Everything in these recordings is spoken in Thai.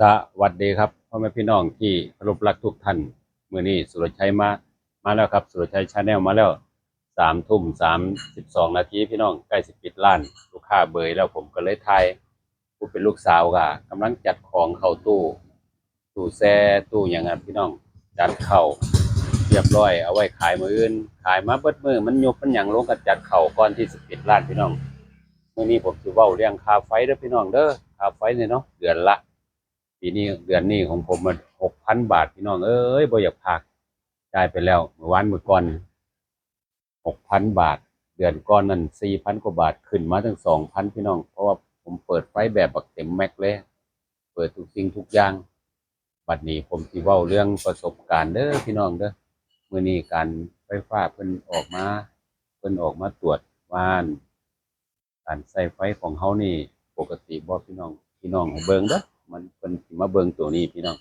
สวัสดีครับพ่อแม่พี่น้องที่เคารพรักทุกท่านมื้อนี้สุรชัยมาแล้วครับสุรชัยชาแนลมาแล้ว3 ทุ่ม 32 นาทีพี่น้องใกล้สิปิดร้านลูกค้าเบยแล้วผมก็เลยทายผู้เป็นลูกสาวก็กำลังจัดของเข้าตู้แช่ตู้อย่างนั้นพี่น้องจัดเข้าเรียบร้อยเอาไว้ขายมื้ออื่นขายมาเบิดมื้อมันยุบมันหยังลงก็จัดเข้าก่อนที่สิปิดร้านพี่น้องมื้อนี้ผมสิเว้าเรื่องค่าไฟเด้อพี่น้องเด้อค่าไฟเนี่ยเนาะเดือนละ ปีนี้เดือนนี้ของผมมัน6,000 บาทพี่น้องเอ้ยบ่อยากพากจ่ายไปแล้วเมื่อวานเมื่อก่อน6,000 บาทเดือนก่อนนั้น4,000 กว่าบาทขึ้นมาถึง2,000พี่น้องเพราะว่าผมเปิดไฟแบบบักเต็มแม็กเลยเปิดทุกสิ่งทุกอย่างบัดนี้ผมสิเว้าเรื่องประสบการณ์เด้อพี่น้องเด้อมื้อนี้การไฟฟ้าเพิ่นออกมาตรวจว่านการใช้ไฟของเฮานี่ปกติบ่พี่น้องให้เบิ่งเด้อมันเพิ่นสิมาเบิ่งตัวนี้พี่น้อง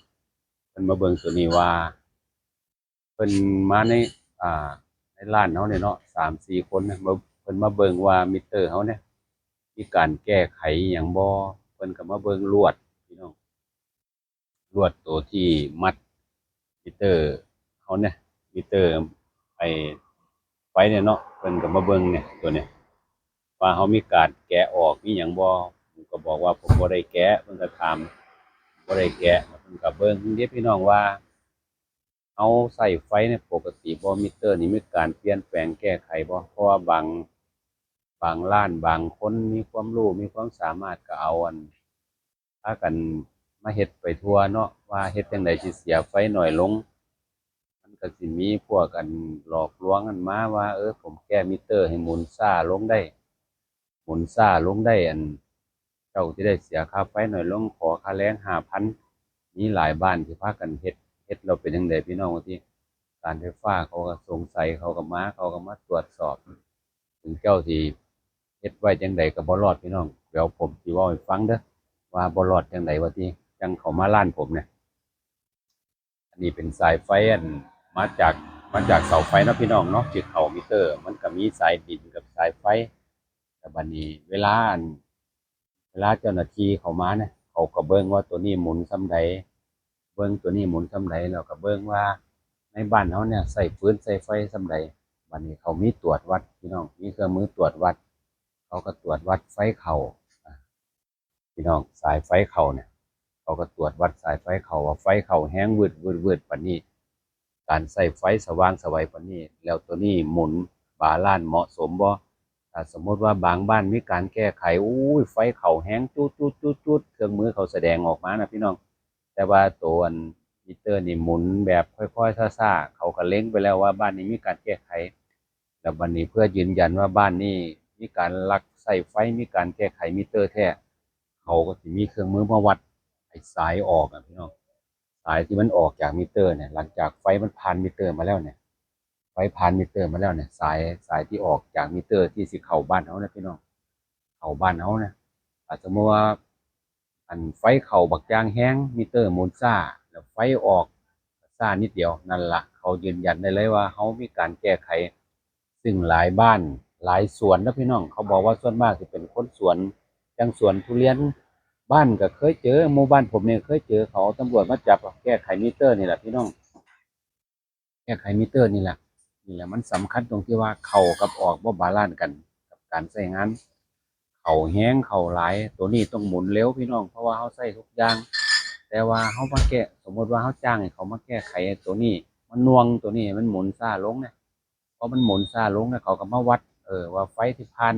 เพิ่นมาเบิ่งตัวนี้ว่าเพิ่นมาในร้านเฮาเนี่ยเนาะ3-4 คนนะมาเพิ่นมาเบิ่งว่ามิเตอร์เฮาเนี่ยมีการแก้ไขหยังบ่เพิ่นก็มาเบิ่งลวดพี่น้องลวดตัวที่มัดมิเตอร์เฮาเนี่ยมิเตอร์ไอ้ไฟเนี่ยเนาะเพิ่นก็มาเบิ่งเนี่ยตัวเนี่ยว่าเฮามีการแกะออกมีหยังบ่ผมก็บอกว่าผมบ่ได้แกะเพิ่นก็ถามบ่ได้แกะเพิ่นก็เบิ่งเด้พี่น้องว่า เอาใส่ไฟเนี่ยปกติบ่มิเตอร์นี่มีการเปลี่ยนแปลงแก้ไขบ่เพราะว่าบางร้านบางคนมีความรู้มีความสามารถก็เอาพากันมาเฮ็ดไปทั่วเนาะว่าเฮ็ดจั่งใดสิเสียไฟน้อยลงมันก็สิมีพวกกันหลอกลวงกันมาว่าผมแก้มิเตอร์ให้หมุนช้าลงได้หมุนช้าลงได้เจ้าสิได้เสียค่าไฟน้อยลงขอค่าแรง5,000มีหลายบ้านที่พากันเฮ็ดแล้วเป็นจั่งใดพี่น้องว่าติ การไฟฟ้าเขาก็สงสัยเขาก็มาตรวจสอบถึงเจ้าที่เฮ็ดไว้จังใดก็บ่รอดพี่น้องเดี๋ยวผมสิเว้าให้ฟังเด้อว่าบ่รอดจังใดว่าติจังเขามาร้านผมเนี่ยอันนี้เป็นสายไฟมาจากมาจากเสาไฟเนาะพี่น้องเนาะที่เข้ามิเตอร์มันก็มีสายดินกับสายไฟแต่บัดนี้เวลาเจ้าหน้าที่เขามาเนี่ยเขาก็เบิ่งว่าตัวนี้หมุนส่ำใดเบิ่งตัวนี้หมุนส่ำใดแล้วก็เบิ่งว่า ในบ้านเขาเนี่ยใส่ฟืนใส่ไฟสำใดวันนี้เขามีตรวจวัดพี่น้องมีเครื่องมือตรวจวัดเขาก็ตรวจวัดไฟเขาพี่น้องสายไฟเขาเนี่ยเขาก็ตรวจวัดสายไฟเขาว่าไฟเขาแห้งวืดปานนี้การใส่ไฟสว่างสวัยปานนี้แล้วตัวนี้หมุนบาลานซ์เหมาะสมบ่ถ้าสมมติว่าบางบ้านมีการแก้ไขอุ้ยไฟเขาแห้งจุดเครื่องมือเขาแสดงออกมานะพี่น้อง แต่ว่าตัวมิเตอร์นี่หมุนแบบค่อยๆซ่าๆเขาก็เล็งไปแล้วว่าบ้านนี้มีการแก้ไขแล้วบัดนี้เพื่อยืนยันว่าบ้านนี้มีการลักใส่ไฟมีการแก้ไขมิเตอร์แท้เขาก็สิมีเครื่องมือมาวัดไอ้สายออกพี่น้องสายที่มันออกจากมิเตอร์เนี่ยหลังจากไฟมันผ่านมิเตอร์มาแล้วเนี่ยไฟผ่านมิเตอร์มาแล้วเนี่ยสายที่ออกจากมิเตอร์ที่สิเข้าบ้านเขานะพี่น้องเข้าบ้านเขานะอาจจะมติว่า ไฟเข้าบักอย่างแห้งมิเตอร์หมุนช้าแล้วไฟออกช้านิดเดียวนั่นละเขายืนยันได้เลยว่าเขามีการแก้ไขซึ่งหลายบ้านหลายสวนนะพี่น้องเขาบอกว่าส่วนมากจะเป็นคนสวนจังสวนทุเรียนบ้านก็เคยเจอหมู่บ้านผมเนี่ยเคยเจอเขาตำรวจมาจับแก้ไขมิเตอร์นี่แหละพี่น้องแก้ไขมิเตอร์นี่แหละมันสำคัญตรงที่ว่าเข้ากับออกบ่บาลานซ์กันกับการใช้งาน เขาแห้งเขาหลายตัวนี้ต้องหมุนเร็วพี่น้องเพราะว่าเขาใส่ทุกอย่างแต่ว่าเขามาแก้สมมติว่าเขาจ้างให้เขามาแก้ไขตัวนี้มันน่วงตัวนี้มันหมุนช้าลงเนี่ยพอมันหมุนช้าลงเนี่ยเขาก็มาวัดว่าไฟที่พัน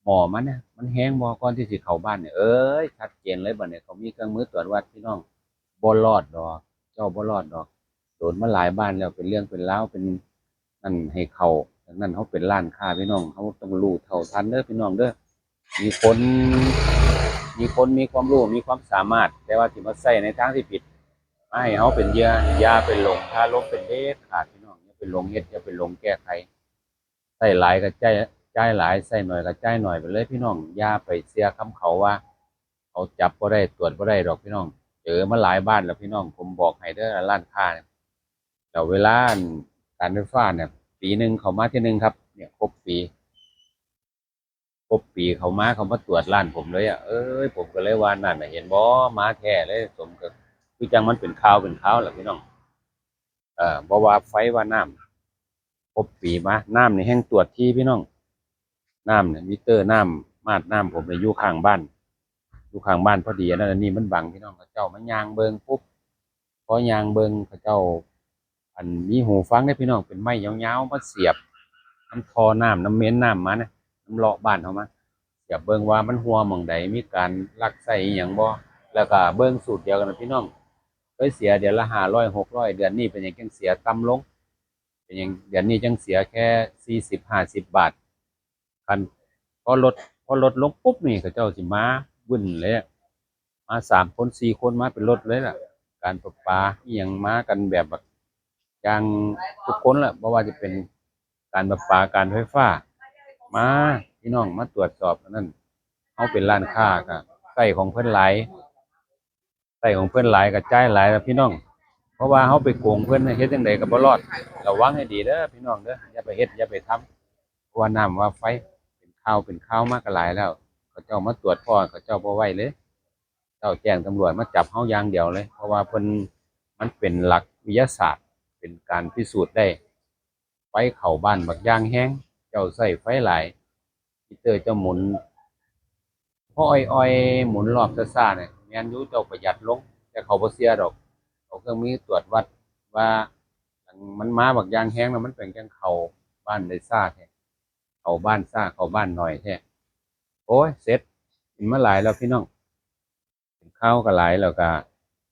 หม้อมันเนี่ยมันแห้งบ่ก่อนที่สิเข้าบ้านเนี่ยชัดเจนเลยบัดเนี่ยเขามีเครื่องมือตรวจวัดพี่น้องบ่รอดดอกเจ้าบ่รอดดอกโดนมาหลายบ้านแล้วเป็นเรื่องเป็นราวเป็นนั่นให้เขาดังนั้นเขาเป็นร้านค้าพี่น้องเขาต้องรู้เท่าทันเด้อพี่น้องเด้อ มีคนมีความรู้มีความสามารถแต่ว่าที่มาใส่ในทางที่ผิดมาให้เขาเป็นเหยื่ออย่าเป็นหลงถ้าลงเป็นเด็ดขาดพี่น้องอย่าเป็นหลงเฮ็ดอย่าเป็นหลงแก้ไขใส่หลายก็จ่ายหลายใส่หน่อยก็จ่ายหน่อยไปเลยพี่น้องอย่าไปเสียคำเขาว่าเขาจับบ่ได้ตรวจบ่ได้ดอกพี่น้องเจอมาหลายบ้านแล้วพี่น้องผมบอกให้เด้อร้านค้าเนี่ยแล้วเวลาการไฟฟ้าเนี่ยปีหนึ่งเขามาที่หนึ่งครับเนี่ยครบปี ครบปีเขามาตรวจร้านผมเลยอ่ะเอ้ยผมก็เลยว่านั่นน่ะเห็นบ่มาแท้เลยสมกับคือจังมันเป็นข่าวแหละพี่น้องบ่ว่าไฟว่าน้ำครบปีมาน้ำนี่แห่งตรวจที่พี่น้องน้ำเนี่ยมิเตอร์น้ำมาดน้ำผมเนี่ยอยู่ข้างบ้านอยู่ข้างบ้านพอดีอันนั้นอันนี้มันบังพี่น้องเขาเจ้ามันยางเบิงปุ๊บพอยางเบิงเขาเจ้าอันมีหูฟังได้พี่น้องเป็นไม้ยาวๆมาเสียบน้ำทอน้ำน้ำเม้นน้ำมานะน้ำเลาะบ้านเขามาเสียบเบิงว่ามันหัวหม่องใดมีการลักไส้อหย่างบ่แล้วก็เบิงสูตรเดียวกันนะพี่น้องเคยเสียเดือนละ500600เดือนนี้เป็นอย่างจังเสียต่ำลงเป็นอย่างเดือนนี้จังเสียแค่40 50 บาทคันพอลดพอลดลงปุ๊บนี่เขาเจ้าสิมาบึ้นเลยมา3 คน4 คนมาเป็นรถเลยล่ะการประปาอหย่างมากันแบบอย่างทุกคนแหละเพราะว่าจะเป็นการประปาการไฟฟ้ามาพี่น้องมาตรวจสอบอันนั้นเขาเป็นร้านค้าก็ใส่ของเพิ่นหลายใส่ของเพิ่นหลายก็จ่ายหลายแล้วพี่น้องเพราะว่าเขาไปโกงเพิ่นเฮ็ดจังไดก็บ่รอดระวังให้ดีเด้อพี่น้องเด้ออย่าไปเฮ็ดอย่าไปทำเพราะว่าน้ำว่าไฟเป็นข่าวมากก็หลายแล้วเขาเจ้ามาตรวจพ่อเขาเจ้าบ่ไหวเลยเจ้าแจ้งตำรวจมาจับเฮาอย่างเดียวเลยเพราะว่าเพิ่นมันเป็นหลักวิทยาศาสตร์เป็นการพิสูจน์ได้ไฟเข้าบ้านบักอย่างแฮงเจ้าใช้ไฟหลายมิเตอร์เจ้าหมุน พออ้อยๆหมุนรอบซ่าๆเนี่ยแม่นอยู่เจ้าประหยัดลงแต่เขาบ่เสียดอกเขาเครื่องมือตรวจวัดว่าอันมันมาบักอย่างแฮงแล้วมันเป็นจังเข้าบ้านได้ซ่าแท้เข้าบ้านซ่าเข้าบ้านน้อยแท้โอ้ยเสร็จกินมาหลายแล้วพี่น้องกินข้าวก็หลายแล้วก็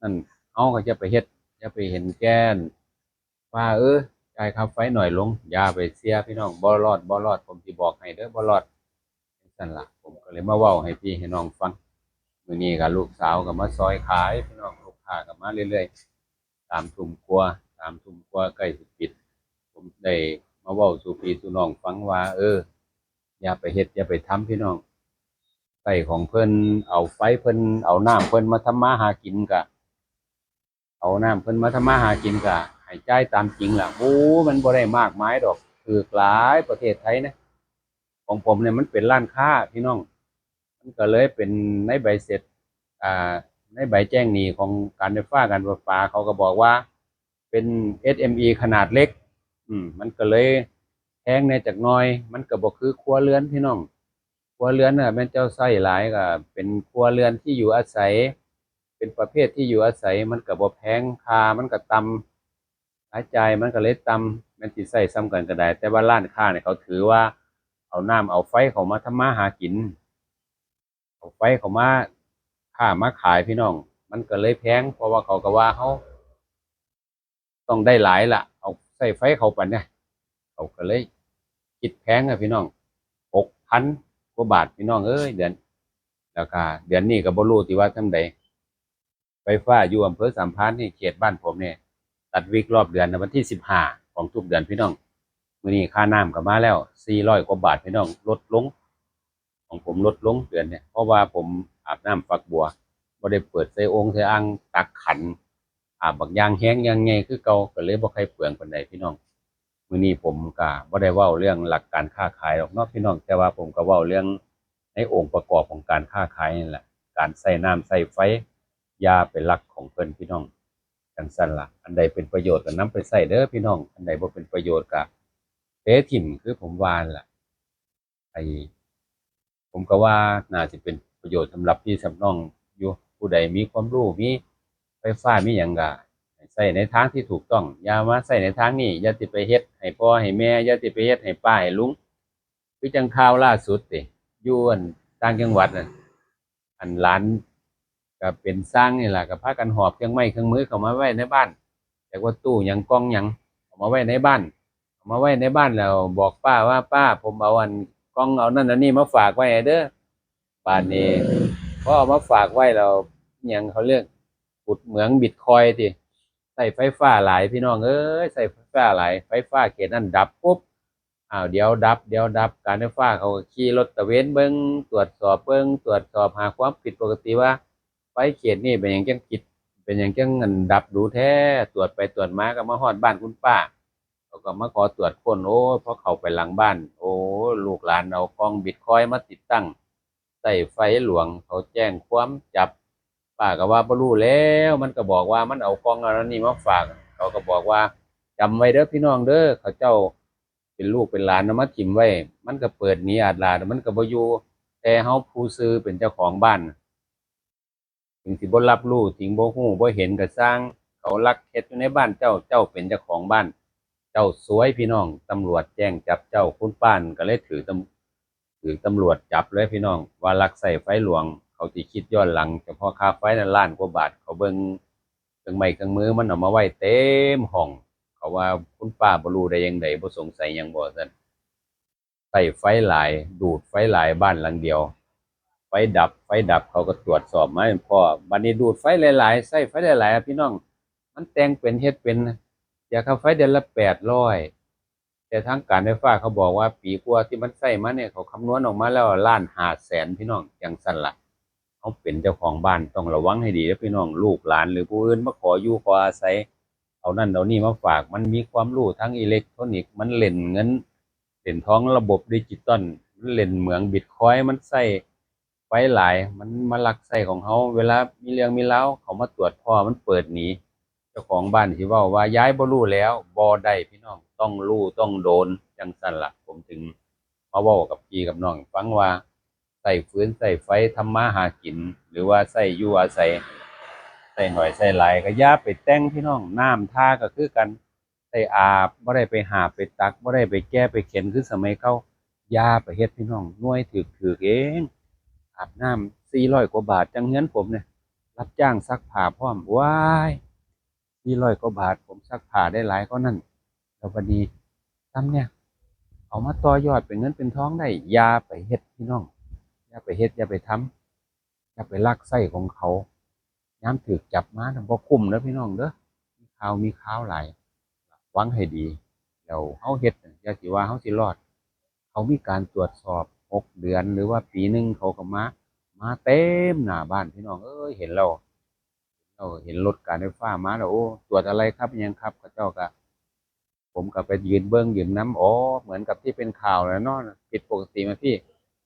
นั่นเฮาก็จะไปเฮ็ดอย่าไปเห็นแก่นว่าจ่ายค่าไฟหน่อยลงอย่าไปเสียพี่น้องบ่รอดผมสิบอกให้เด้อบ่รอดจังซั่นล่ะผมก็เลยมาเว้าให้พี่ให้น้องฟัง มื้อนี้ก็ลูกสาวก็มาซอยขายพี่น้องลูกค้าก็มาเรื่อยๆ3 ทุ่มกว่าใกล้สิปิดผมได้มาเว้าสู่พี่สู่น้องฟังว่าอย่าไปเฮ็ดอย่าไปทำพี่น้องใช้ของเพิ่นเอาไฟเพิ่นเอาน้ำเพิ่นมาทำมาหากินก็เอาน้ำเพิ่นมาทำมาหากินก็ให้จ่ายตามจริงล่ะโอ้มันบ่ได้มากมายดอกถูกหลายประเทศไทยนะของผมเนี่ยมันเป็นร้านค้าพี่น้องมันก็เลยเป็นในใบเสร็จ อ่าในใบแจ้งหนี้ของการไฟฟ้าการประปาเขาก็บอกว่าเป็น SME ขนาดเล็กมันก็เลยแพงในจากหน้อยมันก็บ่คือครัวเรือนพี่น้องครัวเรือนน่ะแม่นเจ้าใช้หลายก็เป็นครัวเรือนที่อยู่อาศัยเป็นประเภทที่อยู่อาศัยมันก็บ่แพงค่ามันก็ต่ำรายจ่ายมันก็เลยต่ำแม่นสิใช้ซ้ำกันก็ได้แต่ว่าร้านค้าเนี่ยเขาถือว่าเอาน้ำเอาไฟเข้ามาทำมาหากินเอาไฟเข้ามา ค้ามาขายพี่น้องมันก็เลยแพงเพราะว่าเขาก็ว่าเขาต้องได้หลายล่ะเอาใส่ไฟเขาปานเนี่ยเขาก็เลยคิดแพงอะพี่น้อง6,000 กว่าบาทพี่น้องเอ้ยเดือนแล้วก็เดือนนี้ก็บ่รู้ที่ว่าจั่งใดไฟฟ้าอยู่อำเภอสามพรานนี่เขตบ้านผมเนี่ยตัดวิกรอบเดือนวันที่15ของทุกเดือนพี่น้องมื้อนี้ค่าน้ำก็มาแล้ว400 กว่าบาทพี่น้องลดลงของผมลดลงเดือนเนี่ยเพราะว่าผมอาบน้ำฝักบัว บ่ได้เปิดใส่โอ่งใส่อ่างตักขันบักอย่างแห้งอย่างไงคือเก่าก็เลยบ่ค่อยเปลืองปานใดพี่น้องมื้อนี้ผมก็บ่ได้เว้าเรื่องหลักการค้าขายหรอกเนาะพี่น้องแต่ว่าผมก็เว้าเรื่องในองค์ประกอบของการค้าขายนี่แหละการใช้น้ำใช้ไฟอย่าไปลักของเพิ่นพี่น้องจั่งซั้นล่ะอันใดเป็นประโยชน์ก็นำไปใช้เด้อพี่น้องอันใดบ่เป็นประโยชน์ก็เทถิ้มคือผมว่านั่นล่ะไอ้ ผมก็ว่าน่าสิเป็นประโยชน์สำหรับพี่สำน้องอยู่ผู้ใดมีความรู้มีไฟฟ้ามีหยังก็ให้ใช้ในทางที่ถูกต้องอย่ามาใช้ในทางนี้อย่าสิไปเฮ็ดให้พ่อให้แม่อย่าสิไปเฮ็ดให้ป้าให้ลุงคือจังข่าวล่าสุดติอยู่ต่างจังหวัดน่ะอันหลานก็เป็นช่างนี่ล่ะก็พากันหอบเครื่องไม้เครื่องมือเข้ามาไว้ในบ้านจักว่าตู้หยังกล่องหยังเอามาไว้ในบ้านเอามาไว้ในบ้านแล้วบอกป้าว่าป้าผมเอากล่องเอานั่นอันนี้มาฝากไว้ให้เด้อ ป่านนี้พอเอามาฝากไว้แล้วอิหยังเขาเรียกขุดเหมืองบิตคอยน์ติใช้ไฟฟ้าหลายพี่น้องเอ้ยใช้ไฟฟ้าหลายไฟฟ้าเขตนั้นดับปุ๊บเดี๋ยวดับเดี๋ยวดับการไฟฟ้าเขาก็ขี่รถตระเวนเบิ่งตรวจสอบเบิ่งตรวจสอบหาความผิดปกติว่าไฟเขตนี้เป็นหยังจังผิดเป็นหยังจังอันดับดูแท้ตรวจไปตรวจมาก็มาฮอดบ้านคุณป้าเขาก็มาขอตรวจค้นโอ้ยพอเข้าไปหลังบ้านโอ้ย ลูกหลานเอากล้องบิตคอยน์มาติดตั้งใส่ไฟหลวงเขาแจ้งความจับป้าก็ว่าบ่รู้แล้วมันก็บอกว่ามันเอากล้องอันนั้นนี่มาฝากเขาก็บอกว่าจำไว้เด้อพี่น้องเด้อเขาเจ้าเป็นลูกเป็นหลานเอามาถิ่มไว้มันก็เปิดหนีอาดลาดมันก็บ่อยู่แต่เฮาผู้ซื้อเป็นเจ้าของบ้าน ถึงสิบ่รับรู้ถึงบ่ฮู้บ่เห็นก็สร้างเขาลักเฮ็ดอยู่ในบ้านเจ้าเจ้าเป็นเจ้าของบ้านเจ้าสวยพี่น้องตำรวจแจ้งจับเจ้าคุณป้านก็เลยถือตำรวจจับเลยพี่น้องว่าลักใส่ไฟหลวงเขาสิคิดย้อนหลังเฉพาะค่าไฟนั้นล้านกว่าบาทเขาเบิ่งเครื่องไม้เครื่องมือมันเอามาไว้เต็มห้องเขาว่าคุณป้าบ่รู้ได้ยังไงบ่สงสัยหยังบ่ซั่นใช้ไฟหลายดูดไฟหลายบ้านหลังเดียว ไฟดับเขาก็ตรวจสอบมาให้พอบัดนี้ดูดไฟหลายๆใช้ไฟหลายๆอะพี่น้องมันแต่งเป็นเฮ็ดเป็นเสียค่าไฟเดือนละ800แต่ทางการไฟฟ้าเขาบอกว่าปีกว่าที่มันใช้มาเนี่ยเขาคำนวณออกมาแล้ว1,500,000พี่น้องจังซั่นล่ะเขาเป็นเจ้าของบ้านต้องระวังให้ดีเด้อพี่น้องลูกหลานหรือผู้อื่นมาขออยู่ขออาศัยเอานั่นเอานี่มาฝากมันมีความรู้ทั้งอิเล็กทรอนิกส์มันเล่นเงินเล่นทองระบบดิจิตอลมันเล่นเหมืองบิตคอยน์มันใช้ ไฟหลายมันมาลักไส้ของเขาเวลามีเรื่องมีราวเขามาตรวจพ่อมันเปิดหนีเจ้าของบ้านสิเว้าว่าย้ายบ่รู้แล้วบ่ได้พี่น้องต้องรู้ต้องโดนจังซั่นล่ะผมถึงมาเว้ากับพี่กับน้องฟังว่าใช้ฟืนใช้ไฟทำมาหากินหรือว่าใช้อยู่อาศัยใช้น้อยใช้หลายก็อย่าไปแต่งพี่น้องน้ำท่าก็คือกันใช้อาบบ่ได้ไปหาบไปตักบ่ได้ไปแก้ไปเข็นคือสมัยเก่าอย่าไปเฮ็ดพี่น้องหน่วยถูกๆเอง อาบน้ำ400กว่าบาทจังเฮือนผมเนี่ยรับจ้างซักผ้าพร้อมว้าย400กว่าบาทผมซักผ้าได้หลายกว่านั้นแล้วบัดนี้ซ้ำเนี่ยเอามาต่อยอดเป็นเงินเป็นทองได้อย่าไปเฮ็ดพี่น้องอย่าไปเฮ็ดอย่าไปทำอย่าไปลักไส้ของเขายามถูกจับมาน่ะบ่คุ้มเด้อพี่น้องเด้อมีข่าวหลายระวังให้ดีแล้วเฮาเฮ็ดน่ะอย่าสิว่าเฮาสิรอด เขามีการตรวจสอบ6 เดือนหรือว่าปีหนึ่งเขาก็มาเต็มหน้าบ้านพี่น้องเอ้ยเห็นเราเห็นรถการไฟฟ้ามาแล้วโอ้ตรวจอะไรครับอิหยังครับเขาเจ้าก็ผมก็ไปยืนเบิ่งยืนน้ำอ๋อเหมือนกับที่เป็นข่าวแหล้วเนาะผิดปกติไหมพี่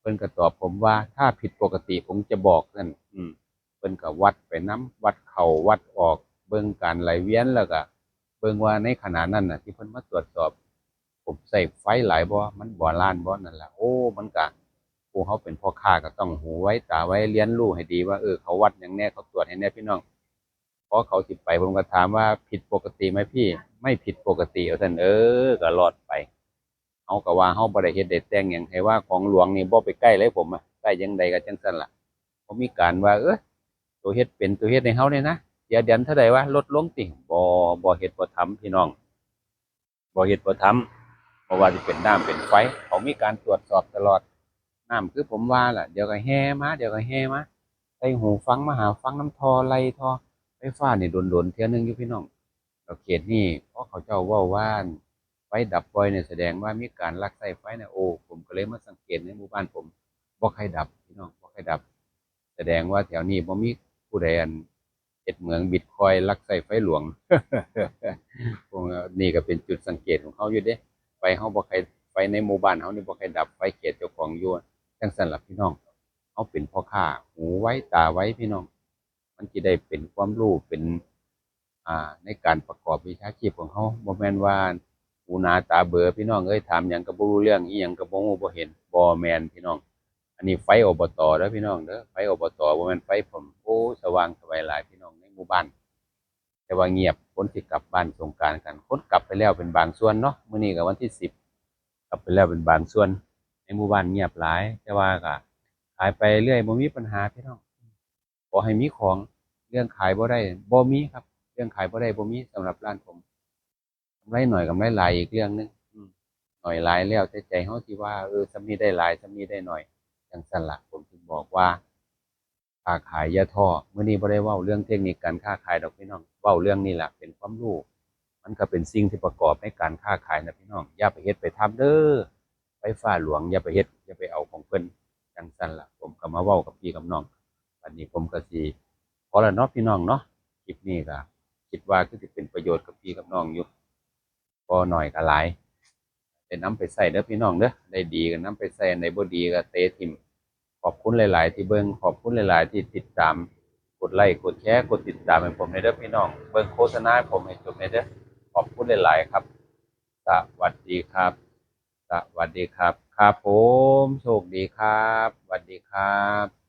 เพิ่นก็ตอบผมว่าถ้าผิดปกติผมจะบอกนั่นเพิ่นก็วัดไปน้ำวัดเข้าวัดออกเบิ่งการไหลเวียนแล้วก็เบิ่งว่าในขณะนั้นน่ะที่เพิ่นมาตรวจสอบ ผมใส่ไฟหลายบ่มันบ่ล้านบ่นั่นล่ะโอ้มันก็ผู้เขาเป็นพ่อค้าก็ต้องหูไว้ตาไว้เรียนรู้ให้ดีว่าเขาวัดหยังแน่เขาตรวจให้แน่พี่น้องพอเขาสิไปผมก็ถามว่าผิดปกติไหมพี่ไม่ผิดปกติเอาซั่นก็รอดไปเฮาก็ว่าเฮาบ่ได้เฮ็ดได้แต่งหยังให้ว่าของหลวงนี่บ่ไปใกล้เลยผมอะใกล้จังใดก็จังซั่นล่ะบ่มีการว่าตัวเฮ็ดเป็นตัวเฮ็ดให้เฮาเนี่ยนะเสียเดือนเท่าใดวะลดลงติบ่เฮ็ดบ่ทำพี่น้องบ่เฮ็ดบ่ทำ เพราะว่าจะเป็นน้ำเป็นไฟเขามีการตรวจสอบตลอดน้ำคือผมว่าล่ะเดี๋ยวก็แห่มาเดี๋ยวก็แห่มาใส่หูฟังมาหาฟังน้ำทอไล่ทอไฟฟ้านี่โดนๆเที่ยนึงอยู่พี่น้องเราเขตนี่เพราะเขาเจ้าเว่าว่าไฟดับบ่อยเนี่ยแสดงว่ามีการลักไส้ไฟเนี่ยโอ้ผมก็เลยมาสังเกตในหมู่บ้านผมบ่ใครดับพี่น้องบ่ใครดับแสดงว่าแถวนี้บ่มีผู้ใดเฮ็ดเหมืองบิตคอยลักไส้ไฟหลวงพวกนี่ก็เป็นจุดสังเกตของเขาอยู่เด้ ไฟเฮาบ่ใครไฟในหมู่บ้านเฮานี่บ่ใครดับไฟเขตเจ้าของอยู่จังซั่นล่ะพี่น้องเฮาเป็นพ่อค้าหูไว้ตาไว้พี่น้องมันสิได้เป็นความรู้เป็นในการประกอบวิชาชีพของเฮาบ่แม่นว่าหูหนาตาเบอพี่น้องเอ้ยถามหยังก็บ่รู้เรื่องอิหยังก็บ่ฮู้บ่เห็นบ่แม่นพี่น้องอันนี้ไฟอบตเด้อพี่น้องเด้อไฟอบตบ่แม่นไฟผมโอ้สว่างไสวหลายพี่น้องในหมู่บ้าน แต่ว่าเงียบคนที่กลับบ้านสงกรานต์กันคนกลับไปแล้วเป็นบางส่วนเนาะมื้อนี้ก็วันที่10กลับไปแล้วเป็นบางส่วนในหมู่บ้านเงียบหลายแต่ว่าก็ขายไปเรื่อยบ่มีปัญหาพี่น้องขอให้มีของเรื่องขายบ่ได้บ่มีครับเรื่องขายบ่ได้บ่มีสำหรับร้านผมกำไรหน่อยกำไรหลายอีกเรื่องหนึงหน่อยหลายแล้วแต่ใจเฮาสิว่าส่ำนี้ได้หลายส่ำนี้ได้น้อยจังซั่นล่ะผมถึงบอกว่า ค้าขายอย่าท้อมื้อนี้บ่ได้เว้าเรื่องเทคนิคการค้าขายดอกพี่น้องเว้าเรื่องนี้ล่ะเป็นความรู้มันก็เป็นสิ่งที่ประกอบในการค้าขายนะพี่น้องอย่าไปเฮ็ดไปทำเด้อไฟฟ้าหลวงอย่าไปเฮ็ดอย่าไปเอาของเพิ่นจังซั่นล่ะผมก็มาเว้ากับพี่กับน้องบัดนี้ผมก็สิพอแล้วเนาะพี่น้องเนาะคลิปนี้ก็คิดว่าคือสิเป็นประโยชน์กับพี่กับน้องอยู่บ่น้อยก็หลาย ได้นำไปใส่เด้อพี่น้องเด้อได้ดีก็นำไปใส่ได้บ่ดีก็เตะทิ่มขอบคุณหลายๆที่เบิ่งขอบคุณหลายๆที่ติดตามกดไลค์กดแชร์กดติดตามให้ผมในเด้อพี่น้องเบิ่งโฆษณาให้ผมให้จบในเด้อขอบคุณหลายๆครับสวัสดีครับสวัสดีครับครับผมโชคดีครับสวัสดีครับ